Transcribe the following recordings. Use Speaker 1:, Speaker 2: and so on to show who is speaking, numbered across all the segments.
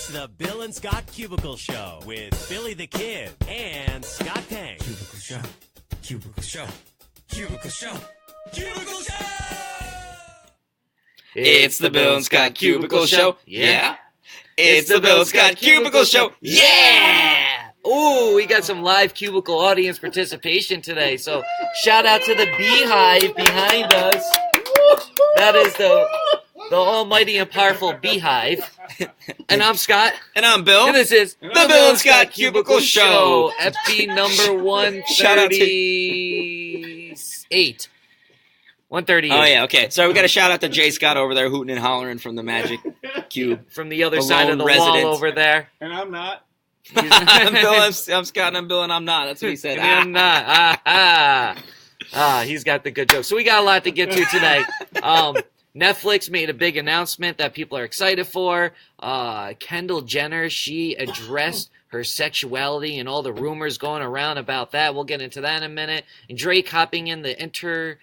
Speaker 1: It's the Bill and Scott Cubicle Show with Billy the Kid and Scott Tang.
Speaker 2: Cubicle Show. Cubicle Show. Cubicle Show. Cubicle Show!
Speaker 3: It's the Bill and Scott Cubicle Show. Yeah. It's the Bill and Scott Cubicle Show. Yeah! Ooh, we got some live cubicle audience participation today. So shout out to the beehive behind us. That is the almighty and powerful beehive. And I'm Scott.
Speaker 4: And I'm Bill.
Speaker 3: And this is the Bill and Scott Cubicle Show. FB number 138. 138.
Speaker 4: Oh, yeah, okay. So we got a shout out to Jay Scott over there hooting and hollering from the Magic Cube.
Speaker 3: From the other side of the wall over there.
Speaker 5: And I'm not.
Speaker 4: I'm Bill, I'm Scott, and I'm Bill, and I'm not. That's what he said.
Speaker 3: And I'm not. He's got the good joke. So we got a lot to get to today. Netflix made a big announcement that people are excited for. Kendall Jenner, she addressed her sexuality and all the rumors going around about that. We'll get into that in a minute. And Drake hopping in the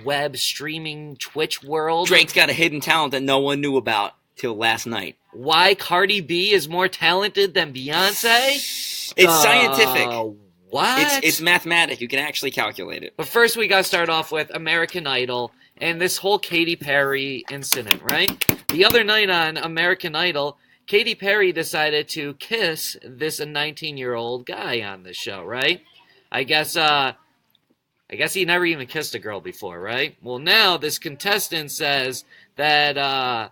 Speaker 3: web streaming Twitch world.
Speaker 4: Drake's got a hidden talent that no one knew about till last night.
Speaker 3: Why Cardi B is more talented than Beyonce?
Speaker 4: It's scientific.
Speaker 3: What?
Speaker 4: It's mathematic. You can actually calculate it.
Speaker 3: But first we got to start off with American Idol and this whole Katy Perry incident, right? The other night on American Idol, Katy Perry decided to kiss this 19-year-old guy on the show, right? I guess he never even kissed a girl before, right? Well, now this contestant says that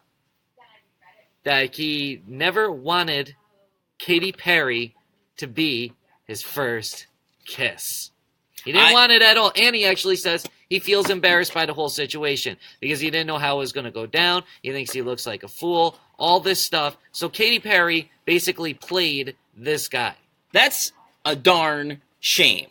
Speaker 3: he never wanted Katy Perry to be his first kiss. He didn't want it at all. And he actually says he feels embarrassed by the whole situation because he didn't know how it was going to go down. He thinks he looks like a fool. All this stuff. So Katy Perry basically played this guy.
Speaker 4: That's a darn shame.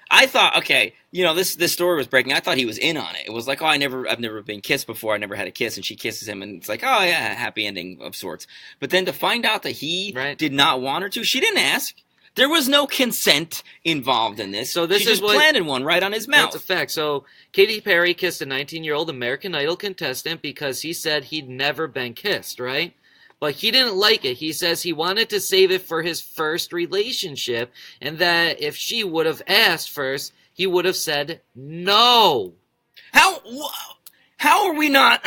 Speaker 4: I thought, okay, this story was breaking. I thought he was in on it. It was like, I've never been kissed before. I never had a kiss, and she kisses him, and it's like, oh yeah, happy ending of sorts. But then to find out that he did not want her to, she didn't ask. There was no consent involved in this.
Speaker 3: So this
Speaker 4: she just planted one right on his mouth.
Speaker 3: That's a fact. So Katy Perry kissed a 19-year-old American Idol contestant because he said he'd never been kissed, right? But he didn't like it. He says he wanted to save it for his first relationship, and that if she would have asked first, he would have said no.
Speaker 4: How are we not?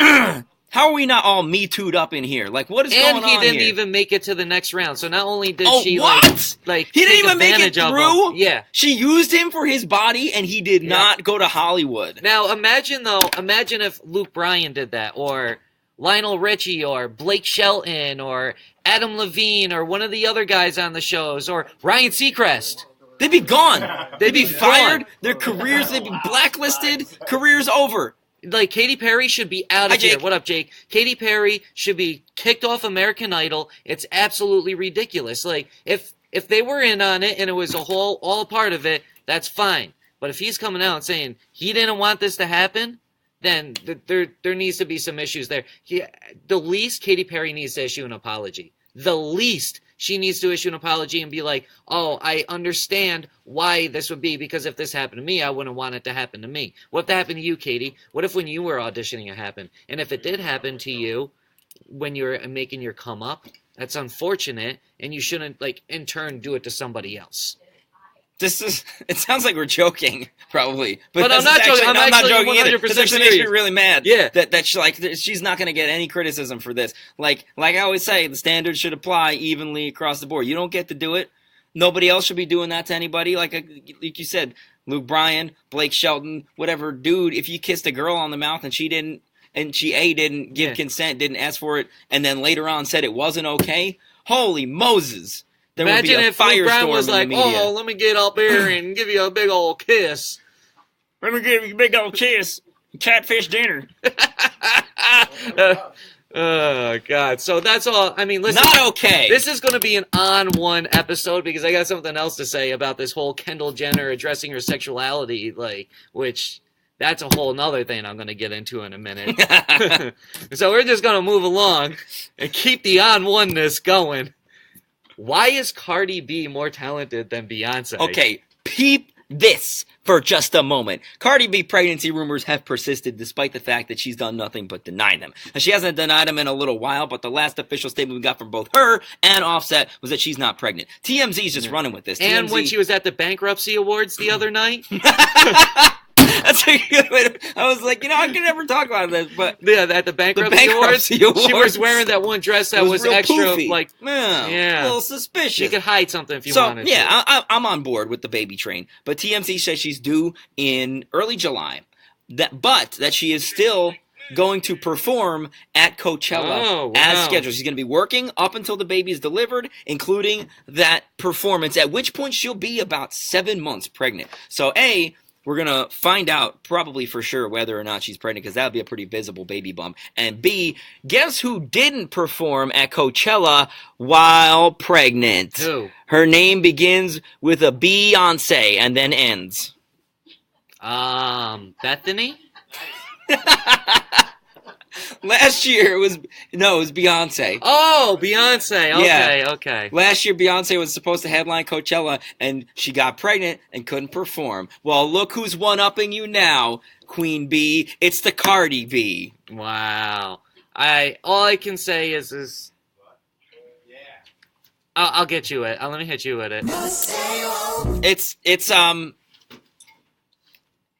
Speaker 4: How are we not all Me Too'd up in here? Like, what is going on here?
Speaker 3: And he didn't even make it to the next round. So not only did she like
Speaker 4: he didn't even make it through.
Speaker 3: Yeah,
Speaker 4: she used him for his body, and he did not go to Hollywood.
Speaker 3: Now imagine if Luke Bryan did that, or Lionel Richie, or Blake Shelton, or Adam Levine, or one of the other guys on the shows, or Ryan Seacrest.
Speaker 4: They'd be gone. They'd be fired. Their careers, they'd be blacklisted. Careers over.
Speaker 3: Like, Katy Perry should be out of here. What up, Jake? Katy Perry should be kicked off American Idol. It's absolutely ridiculous. Like, if they were in on it and it was all part of it, that's fine. But if he's coming out and saying he didn't want this to happen, then there needs to be some issues there. The least Katy Perry needs to issue an apology. The least she needs to issue an apology and be like, oh, I understand why this would be, because if this happened to me, I wouldn't want it to happen to me. What if that happened to you, Katy? What if when you were auditioning it happened? And if it did happen to you when you're making your come up, that's unfortunate, and you shouldn't, in turn, do it to somebody else.
Speaker 4: It sounds like we're joking, probably.
Speaker 3: But I'm not joking. I'm not joking 100%
Speaker 4: either. Because it makes me really mad.
Speaker 3: Yeah.
Speaker 4: That she's not going to get any criticism for this. Like I always say, the standards should apply evenly across the board. You don't get to do it. Nobody else should be doing that to anybody. Like you said, Luke Bryan, Blake Shelton, whatever dude, if you kissed a girl on the mouth and she didn't give consent, didn't ask for it, and then later on said it wasn't okay, holy Moses.
Speaker 3: Imagine if Luke Bryan was like, oh, let me get up here and give you a big old kiss.
Speaker 4: Let me give you a big old kiss. Catfish dinner.
Speaker 3: Oh, God. So that's all. I mean, listen.
Speaker 4: Not okay.
Speaker 3: This is going to be an on-one episode because I got something else to say about this whole Kendall Jenner addressing her sexuality, which that's a whole nother thing I'm going to get into in a minute. So we're just going to move along and keep the on-oneness going. Why is Cardi B more talented than Beyonce?
Speaker 4: Okay, peep this for just a moment. Cardi B pregnancy rumors have persisted despite the fact that she's done nothing but deny them. And she hasn't denied them in a little while, but the last official statement we got from both her and Offset was that she's not pregnant. TMZ's just running with this.
Speaker 3: And when she was at the bankruptcy awards the other night.
Speaker 4: That's a good way to, I was like, I can never talk about this, but
Speaker 3: yeah, at the bankruptcy awards, she was wearing that one dress that was extra,
Speaker 4: poofy.
Speaker 3: like,
Speaker 4: a little suspicious.
Speaker 3: She could hide something if you wanted.
Speaker 4: Yeah, I'm on board with the baby train. But TMZ says she's due in early July, that she is still going to perform at Coachella as scheduled. She's going to be working up until the baby is delivered, including that performance. At which point she'll be about 7 months pregnant. So we're going to find out probably for sure whether or not she's pregnant, because that would be a pretty visible baby bump. And B, guess who didn't perform at Coachella while pregnant?
Speaker 3: Who?
Speaker 4: Her name begins with a Beyoncé and then ends.
Speaker 3: Bethany?
Speaker 4: Last year it was Beyonce.
Speaker 3: Oh, Beyonce. Okay.
Speaker 4: Last year Beyonce was supposed to headline Coachella and she got pregnant and couldn't perform. Well, look who's one-upping you now, Queen B. It's the Cardi B.
Speaker 3: Wow. All I can say is I'll get you it. Let me hit you with it.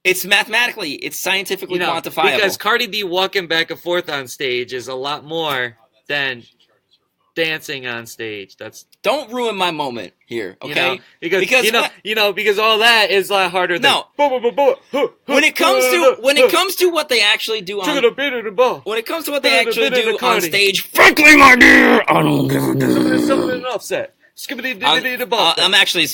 Speaker 4: It's mathematically, it's scientifically quantifiable.
Speaker 3: Because Cardi B walking back and forth on stage is a lot more than dancing on stage.
Speaker 4: Don't ruin my moment here, okay?
Speaker 3: Because all that is a lot harder than
Speaker 4: when it comes to what they actually do on on stage, frankly, my dear, I don't give a damn.
Speaker 3: Something offset.
Speaker 4: I'm actually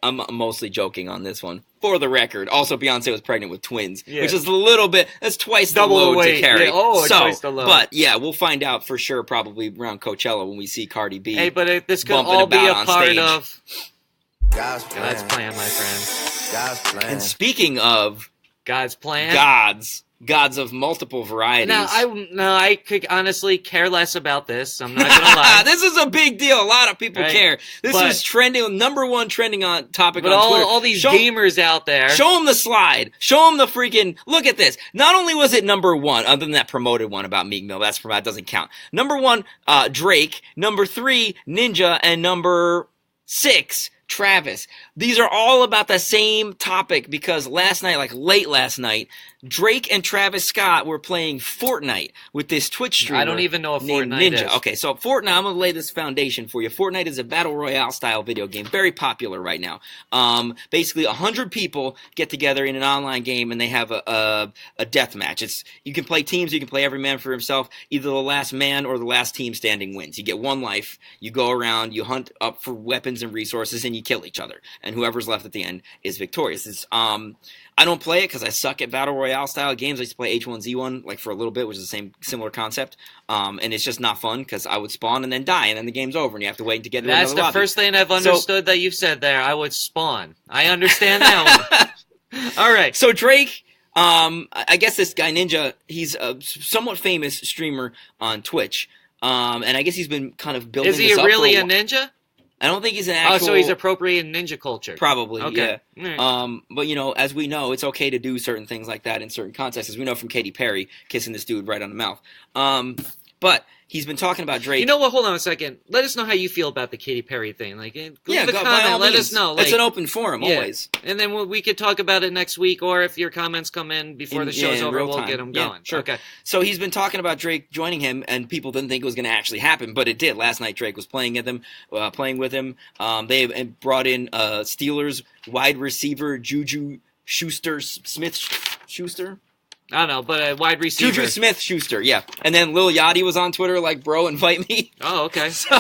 Speaker 4: I'm mostly joking on this one. For the record, also Beyonce was pregnant with twins, which is a little bit. That's twice the load to carry.
Speaker 3: Yeah, twice the load.
Speaker 4: But yeah, we'll find out for sure probably around Coachella when we see Cardi B.
Speaker 3: Hey, but this could all be a part of God's plan, my friend.
Speaker 2: God's plan.
Speaker 4: And speaking of
Speaker 3: God's plan,
Speaker 4: gods of multiple varieties.
Speaker 3: I could honestly care less about this. I'm not gonna lie.
Speaker 4: This is a big deal. A lot of people care. This is trending, number one trending on topic on Twitter.
Speaker 3: All these gamers out there.
Speaker 4: Show them the slide. Show them the freaking. Look at this. Not only was it number one, other than that promoted one about Meek Mill, that doesn't count. Number one, Drake. Number 3, Ninja, and number 6. Travis. These are all about the same topic because late last night, Drake and Travis Scott were playing Fortnite with this Twitch streamer.
Speaker 3: I don't even know what Fortnite
Speaker 4: Ninja.
Speaker 3: is.
Speaker 4: Okay, so Fortnite, I'm going to lay this foundation for you. Fortnite is a battle royale style video game, very popular right now. Basically, 100 people get together in an online game and they have a death match. You can play teams, you can play every man for himself. Either the last man or the last team standing wins. You get one life, you go around, you hunt up for weapons and resources, and you kill each other. And whoever's left at the end is victorious. I don't play it because I suck at battle royale style games. I used to play H1Z1 for a little bit, which is the similar concept. And it's just not fun because I would spawn and then die, and then the game's over, and you have to wait to get into another lobby.
Speaker 3: That's the first thing I've understood that you've said there. I would spawn. I understand that one. All right.
Speaker 4: So Drake, I guess this guy Ninja, he's a somewhat famous streamer on Twitch, and I guess he's been kind of building.
Speaker 3: Is he
Speaker 4: this up
Speaker 3: really a ninja?
Speaker 4: I don't think he's an actual...
Speaker 3: Oh, so he's appropriating ninja culture.
Speaker 4: Probably,
Speaker 3: okay.
Speaker 4: Yeah. Right. But, as we know, it's okay to do certain things like that in certain contexts, as we know from Katy Perry kissing this dude right on the mouth. But he's been talking about Drake.
Speaker 3: You know what? Hold on a second. Let us know how you feel about the Katy Perry thing. Leave a comment. Let us know.
Speaker 4: It's an open forum, always.
Speaker 3: And then we could talk about it next week, or if your comments come in before the show's over, we'll get them going.
Speaker 4: Sure. Okay. So he's been talking about Drake joining him, and people didn't think it was going to actually happen, but it did. Last night, Drake was playing with him. They brought in Steelers wide receiver Juju Smith-Schuster.
Speaker 3: I don't know, but a wide receiver.
Speaker 4: Juju Smith-Schuster, yeah. And then Lil Yachty was on Twitter bro, invite me.
Speaker 3: Oh, okay.
Speaker 4: So,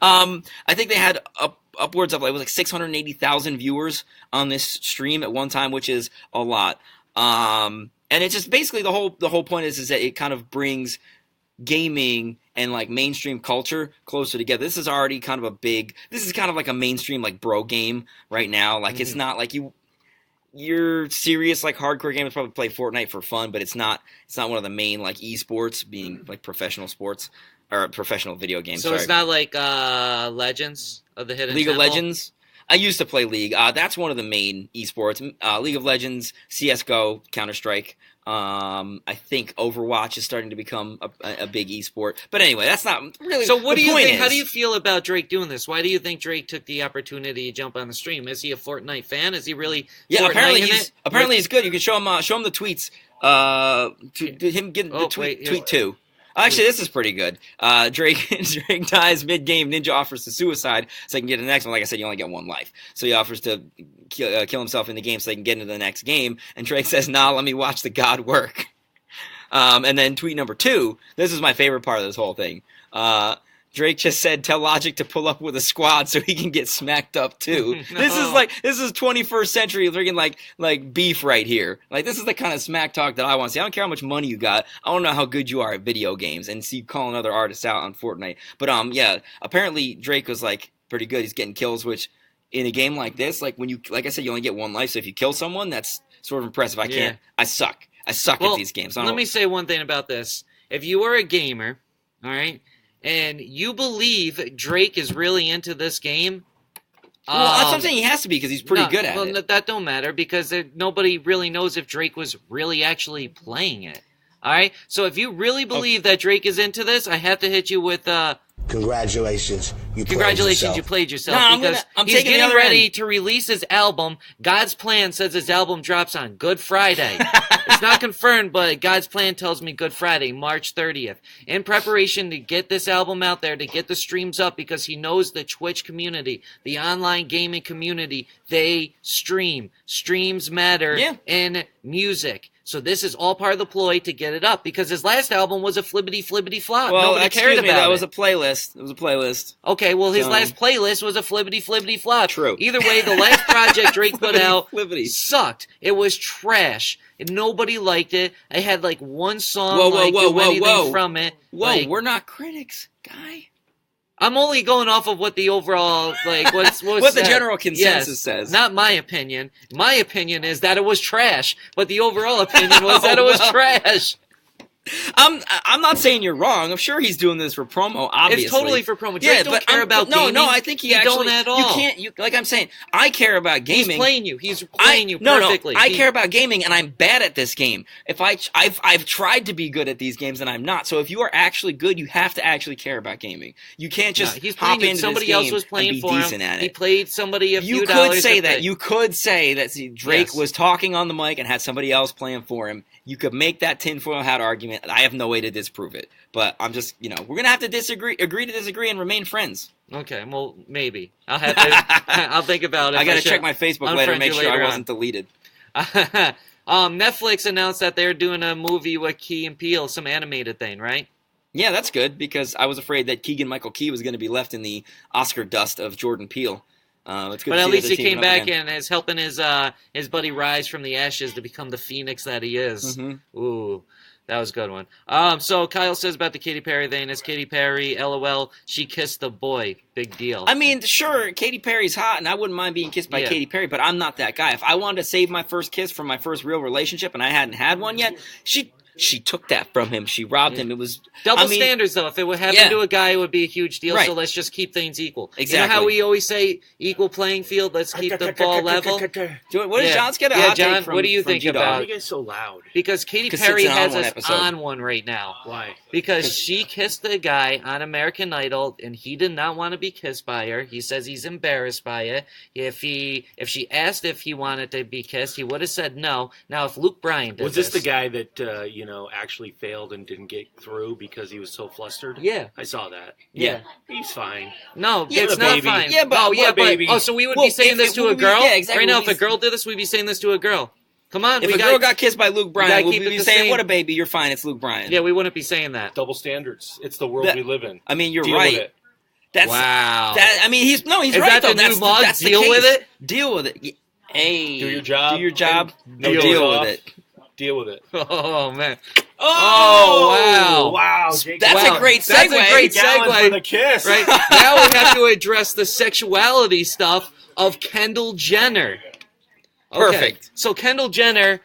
Speaker 4: I think they had upwards of 680,000 viewers on this stream at one time, which is a lot. And it's just basically the whole point is that it kind of brings gaming and mainstream culture closer together. This is already kind of this is kind of like a mainstream bro game right now. It's not like your serious hardcore gamers probably play Fortnite for fun, but it's not one of the main esports, being professional sports or professional video games.
Speaker 3: So it's not like Legends of the Hidden
Speaker 4: League
Speaker 3: Temple?
Speaker 4: of Legends. I used to play League. That's one of the main esports. League of Legends, CS:GO, Counter-Strike. I think Overwatch is starting to become a big esport. But anyway, that's not really.
Speaker 3: So what do you think? How do you feel about Drake doing this? Why do you think Drake took the opportunity to jump on the stream? Is he a Fortnite fan? Is he really?
Speaker 4: Yeah,
Speaker 3: Fortnite
Speaker 4: apparently he's good. You can show him the tweets. To him getting the tweet two. Actually, this is pretty good. Drake dies mid-game. Ninja offers to suicide so he can get to the next one. Like I said, you only get one life. So he offers to kill himself in the game so they can get into the next game. And Drake says, nah, let me watch the God work. And then tweet number 2. This is my favorite part of this whole thing. Drake just said, tell Logic to pull up with a squad so he can get smacked up too. No. This is 21st century freaking like beef right here. Like, this is the kind of smack talk that I want to see. I don't care how much money you got. I don't know how good you are at video games and see calling other artists out on Fortnite. But yeah, apparently Drake was like pretty good. He's getting kills, which in a game like this, like I said, you only get one life. So if you kill someone, that's sort of impressive. I can't. I suck at these games.
Speaker 3: Let me say one thing about this. If you are a gamer, all right, and you believe Drake is really into this game,
Speaker 4: well, that's what I'm saying. He has to be because he's pretty good at it.
Speaker 3: That don't matter because nobody really knows if Drake was really actually playing it. All right? So if you really believe that Drake is into this, I have to hit you with
Speaker 5: congratulations. You
Speaker 3: played yourself. Because he's getting ready to release his album. God's Plan says his album drops on Good Friday. It's not confirmed, but God's Plan tells me Good Friday, March 30th. In preparation to get this album out there, to get the streams up, because he knows the Twitch community, the online gaming community, they stream. Streams matter in music. So this is all part of the ploy to get it up, because his last album was a flippity flop.
Speaker 4: Well,
Speaker 3: nobody cared about it.
Speaker 4: That was a playlist. It was a playlist.
Speaker 3: Okay, well, his last playlist was a flippity flop.
Speaker 4: True.
Speaker 3: Either way, the last project Drake put out sucked. It was trash. Nobody liked it. I had like one song from it.
Speaker 4: Whoa, we're not critics, guy.
Speaker 3: I'm only going off of what the overall, like, what's
Speaker 4: what the general consensus says.
Speaker 3: Not my opinion. My opinion is that it was trash, but the overall opinion was that it was trash.
Speaker 4: I'm not saying you're wrong. I'm sure he's doing this for promo. Obviously,
Speaker 3: it's totally for promo. Drake don't care about gaming.
Speaker 4: No, I think he actually
Speaker 3: don't at all.
Speaker 4: You can't. Like I'm saying, I care about gaming.
Speaker 3: He's playing you perfectly.
Speaker 4: No, I care about gaming, and I'm bad at this game. I've tried to be good at these games, and I'm not. So if you are actually good, you have to actually care about gaming. You can't just
Speaker 3: he's
Speaker 4: hop
Speaker 3: playing
Speaker 4: into
Speaker 3: somebody
Speaker 4: this game
Speaker 3: else was playing
Speaker 4: and be
Speaker 3: for
Speaker 4: decent
Speaker 3: him.
Speaker 4: at it.
Speaker 3: He played somebody a few
Speaker 4: You
Speaker 3: dollars.
Speaker 4: You could say that Drake was talking on the mic and had somebody else playing for him. You could make that tinfoil hat argument. I have no way to disprove it. But I'm just, we're going to have to agree to disagree and remain friends.
Speaker 3: Okay, well, maybe. I'll have to, I'll think about it.
Speaker 4: I got to check my Facebook later to make sure I wasn't deleted.
Speaker 3: Netflix announced that they're doing a movie with Key and Peele, some animated thing, right?
Speaker 4: Yeah, that's good because I was afraid that Keegan-Michael Key was going to be left in the Oscar dust of Jordan Peele. It's good
Speaker 3: but
Speaker 4: to
Speaker 3: at
Speaker 4: see
Speaker 3: least
Speaker 4: that
Speaker 3: he came back and is helping his buddy rise from the ashes to become the phoenix that he is.
Speaker 4: Mm-hmm.
Speaker 3: Ooh, that was a good one. So Kyle says about the Katy Perry thing, is Katy Perry, LOL, she kissed the boy. Big deal.
Speaker 4: I mean, sure, Katy Perry's hot, and I wouldn't mind being kissed by Katy Perry, but I'm not that guy. If I wanted to save my first kiss from my first real relationship and I hadn't had one yet, she took that from him. She robbed him. It was
Speaker 3: double standards, though. If it would happen to a guy, it would be a huge deal.
Speaker 4: Right.
Speaker 3: So let's just keep things equal.
Speaker 4: Exactly.
Speaker 3: You know how we always say equal playing field? Let's keep the ball level.
Speaker 4: What does John's get a hot
Speaker 3: John,
Speaker 4: take from?
Speaker 3: What do you think
Speaker 4: G-Dog?
Speaker 3: about?
Speaker 6: Why are you guys so loud?
Speaker 3: Because Katy Perry has us
Speaker 4: episode.
Speaker 3: on one right now.
Speaker 6: Why?
Speaker 3: Because she kissed the guy on American Idol, and he did not want to be kissed by her. He says he's embarrassed by it. If she asked if he wanted to be kissed, he would have said no. Now, if Luke Bryan did
Speaker 6: was this the guy that actually failed and didn't get through because he was so flustered?
Speaker 3: Yeah,
Speaker 6: I saw that.
Speaker 4: Yeah,
Speaker 6: he's fine.
Speaker 3: No, it's not fine.
Speaker 4: Yeah, but
Speaker 6: baby.
Speaker 3: So we would be saying this to a girl?
Speaker 4: Yeah, exactly.
Speaker 3: Right now, if a girl did this, we'd be saying this to a girl. Come on.
Speaker 4: If a girl got kissed by Luke Bryan, we'd be saying,
Speaker 3: same.
Speaker 4: "What a baby! You're fine. It's Luke Bryan."
Speaker 3: Yeah, we wouldn't be saying that.
Speaker 6: Double standards. It's the world we live in.
Speaker 4: I mean, you're
Speaker 6: Deal
Speaker 4: right.
Speaker 6: with it.
Speaker 4: That's,
Speaker 3: wow.
Speaker 4: He's
Speaker 3: Is
Speaker 4: right
Speaker 3: that
Speaker 4: though.
Speaker 3: the new mug?
Speaker 4: That's
Speaker 3: Deal
Speaker 4: the case.
Speaker 3: with it?
Speaker 4: Deal with it. Hey,
Speaker 6: Do your job.
Speaker 4: Do your job.
Speaker 6: No
Speaker 4: Deal
Speaker 6: days
Speaker 4: with
Speaker 6: off.
Speaker 4: it.
Speaker 6: Deal with it.
Speaker 3: Oh man.
Speaker 6: Oh,
Speaker 3: wow.
Speaker 6: Wow. Jake,
Speaker 4: That's a great segue.
Speaker 3: That's a great
Speaker 6: Gallon
Speaker 3: segue.
Speaker 6: for the kiss.
Speaker 3: Right now, we have to address the sexuality stuff of Kendall Jenner. Okay.
Speaker 4: Perfect.
Speaker 3: So Kendall Jenner,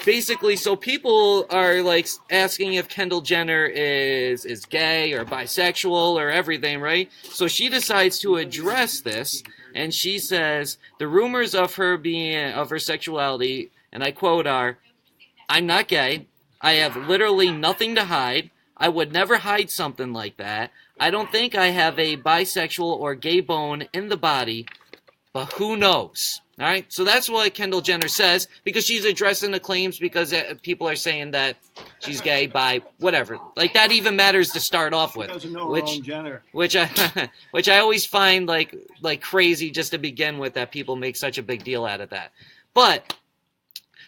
Speaker 3: basically, so people are like asking if Kendall Jenner is gay or bisexual or everything, right? So she decides to address this, and she says the rumors of her sexuality, and I quote, are, "I'm not gay. I have literally nothing to hide. I would never hide something like that. I don't think I have a bisexual or gay bone in the body, but who knows?" All right, so that's what Kendall Jenner says, because she's addressing the claims, because people are saying that she's gay, bi, whatever. Like, that even matters to start off with, which I always find like crazy just to begin with, that people make such a big deal out of that. But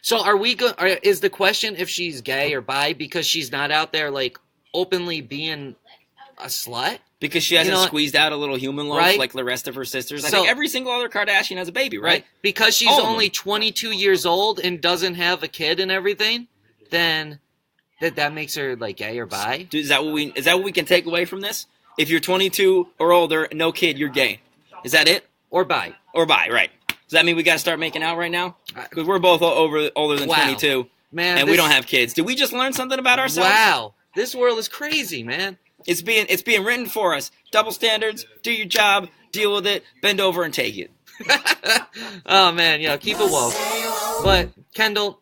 Speaker 3: so is the question if she's gay or bi because she's not out there like openly being a slut?
Speaker 4: Because she hasn't squeezed out a little human loaf like the rest of her sisters. I think every single other Kardashian has a baby, right?
Speaker 3: Because she's only 22 years old and doesn't have a kid and everything, then that makes her like gay or bi?
Speaker 4: Dude, is that what we can take away from this? If you're 22 or older, no kid, you're gay. Is that it?
Speaker 3: Or bi.
Speaker 4: Or bi, right. Does that mean we got to start making out right now? Because we're both older than 22.
Speaker 3: Man,
Speaker 4: and we don't have kids. Did we just learn something about ourselves?
Speaker 3: Wow. This world is crazy, man.
Speaker 4: It's being written for us. Double standards, do your job, deal with it, bend over and take it.
Speaker 3: Oh, man, keep it woke. But, Kendall,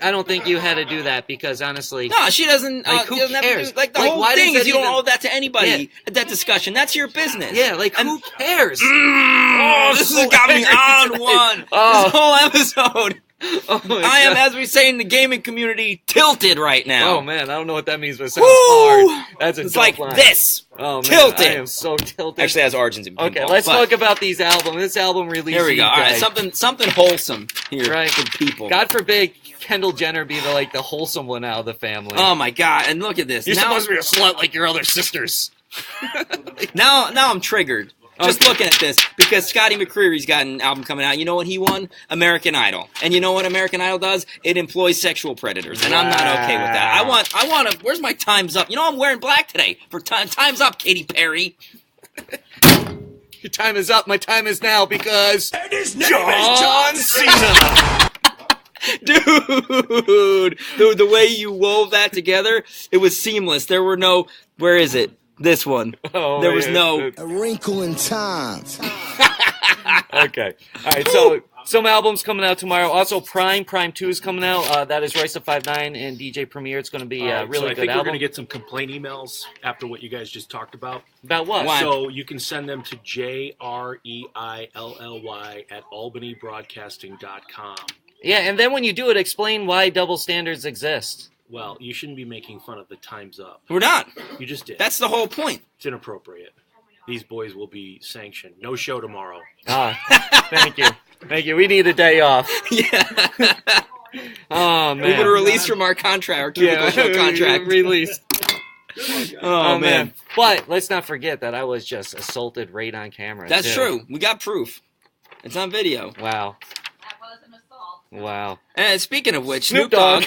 Speaker 3: I don't think you had to do that because, honestly...
Speaker 4: No, she doesn't...
Speaker 3: who cares?
Speaker 4: The whole thing is you don't owe that to anybody, that discussion. That's your business.
Speaker 3: Yeah, who cares?
Speaker 4: This has got me on one. This whole episode... I am, as we say in the gaming community, tilted right now.
Speaker 3: Oh, man, I don't know what that means, but it sounds hard. That's a
Speaker 4: like
Speaker 3: line.
Speaker 4: This.
Speaker 3: Oh, man,
Speaker 4: tilted.
Speaker 3: I am so tilted.
Speaker 4: Actually, it has origins in pinball.
Speaker 3: Okay, let's talk about these albums. This album released.
Speaker 4: Here we go. All right, something wholesome here for people.
Speaker 3: God forbid Kendall Jenner be the wholesome one out of the family.
Speaker 4: Oh, my God. And look at this.
Speaker 3: You're supposed to be a slut like your other sisters.
Speaker 4: Now I'm triggered. Just looking at this, because Scotty McCreery's got an album coming out. You know what he won? American Idol. And you know what American Idol does? It employs sexual predators, and I'm not okay with that. I want to. Where's my Time's Up? You know I'm wearing black today for Time's Up, Katy Perry.
Speaker 3: Your time is up. My time is now because
Speaker 1: John Cena.
Speaker 4: Dude, the way you wove that together, it was seamless. There were no. Where is it? This one. There was no...
Speaker 5: A wrinkle in time.
Speaker 3: Okay. All right, so some albums coming out tomorrow. Also, Prime 2 is coming out. That is Royce the 5'9" and DJ Premier. It's going to be a really good album.
Speaker 6: I think we're going to get some complaint emails after what you guys just talked about.
Speaker 3: About what?
Speaker 4: Why?
Speaker 6: So you can send them to JREILLY@albanyBroadcasting.com.
Speaker 3: Yeah, and then when you do it, explain why double standards exist.
Speaker 6: Well, you shouldn't be making fun of the Time's Up.
Speaker 4: We're not.
Speaker 6: You just did.
Speaker 4: That's the whole point.
Speaker 6: It's inappropriate. These boys will be sanctioned. No show tomorrow.
Speaker 3: Thank you. Thank you. We need a day off.
Speaker 4: Yeah.
Speaker 3: Oh, man.
Speaker 4: We would release from our contract, our Cubicle Show contract.
Speaker 3: Released.
Speaker 4: Oh, man.
Speaker 3: But let's not forget that I was just assaulted right on camera.
Speaker 4: That's true. We got proof. It's on video.
Speaker 3: Wow. Wow.
Speaker 4: And speaking of which, Snoop Dogg.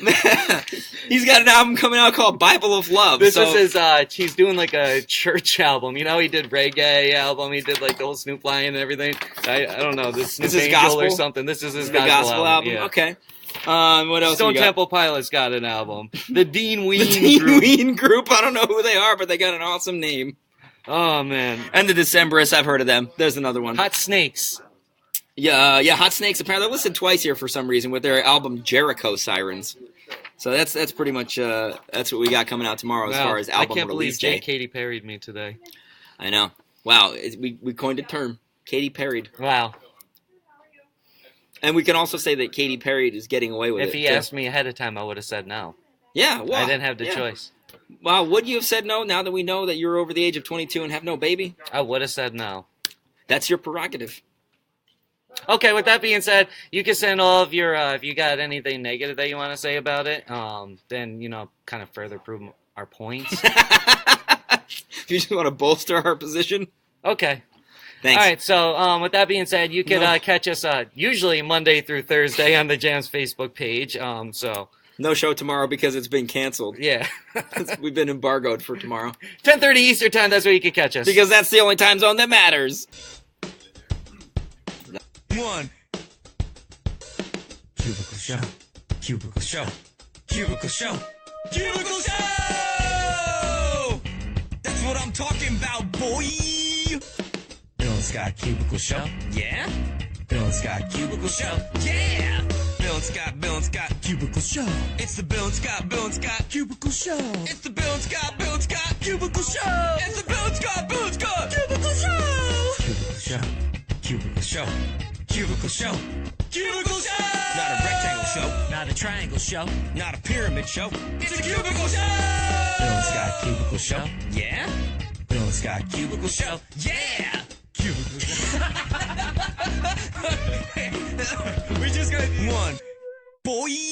Speaker 4: Man, he's got an album coming out called Bible of Love.
Speaker 3: This is his, he's doing like a church album. You know, he did reggae album. He did like the whole Snoop Lion and everything. I don't know, this Snoop Angel
Speaker 4: gospel?
Speaker 3: Or something. This is his
Speaker 4: gospel album.
Speaker 3: Yeah.
Speaker 4: Okay. What else?
Speaker 3: Stone Temple Pilots got an album. The Dean Ween
Speaker 4: Group. I don't know who they are, but they got an awesome name.
Speaker 3: Oh, man.
Speaker 4: And the Decemberists, I've heard of them. There's another one.
Speaker 3: Hot Snakes.
Speaker 4: Yeah, Hot Snakes. Apparently, they're listed twice here for some reason with their album Jericho Sirens. So that's pretty much that's what we got coming out tomorrow as far as album release day.
Speaker 3: I can't believe Katy Perry'd me today.
Speaker 4: I know. Wow, we coined a term. Katy Perry'd.
Speaker 3: Wow.
Speaker 4: And we can also say that Katy Perry is getting away with it.
Speaker 3: If he asked me ahead of time, I would have said no.
Speaker 4: Yeah, well,
Speaker 3: I didn't have the choice.
Speaker 4: Wow, would you have said no now that we know that you're over the age of 22 and have no baby?
Speaker 3: I would have said no.
Speaker 4: That's your prerogative.
Speaker 3: Okay, with that being said, you can send all of your, if you got anything negative that you want to say about it, then, kind of further prove our points.
Speaker 4: If you just want to bolster our position.
Speaker 3: Okay.
Speaker 4: Thanks.
Speaker 3: All right, so with that being said, you can catch us usually Monday through Thursday on the Jams Facebook page, so...
Speaker 4: No show tomorrow because it's been canceled.
Speaker 3: Yeah.
Speaker 4: We've been embargoed for tomorrow.
Speaker 3: 10:30 Eastern time, that's where you can catch us.
Speaker 4: Because that's the only time zone that matters.
Speaker 2: One. Cubicle Show. Cubicle Show. Cubicle Show. Cubicle Show! That's what I'm talking about, boy. Bill and Scott Cubicle Show. Yeah. Bill and Scott Cubicle Show. Yeah. Bill and Scott Cubicle Show. It's the Bill and Scott Cubicle Show. It's the Bill and Scott Cubicle Show. It's the Bill and Scott Cubicle Show. Cubicle Show. Cubicle Show. Cubicle Show. Cubicle Show. Not a rectangle show.
Speaker 1: Not a triangle show.
Speaker 2: Not a pyramid show. It's a Cubicle Show. Bill and Scott Cubicle Show. Yeah. Bill and Scott Cubicle Show. Yeah. Cubicle Show. We just got one. Boy.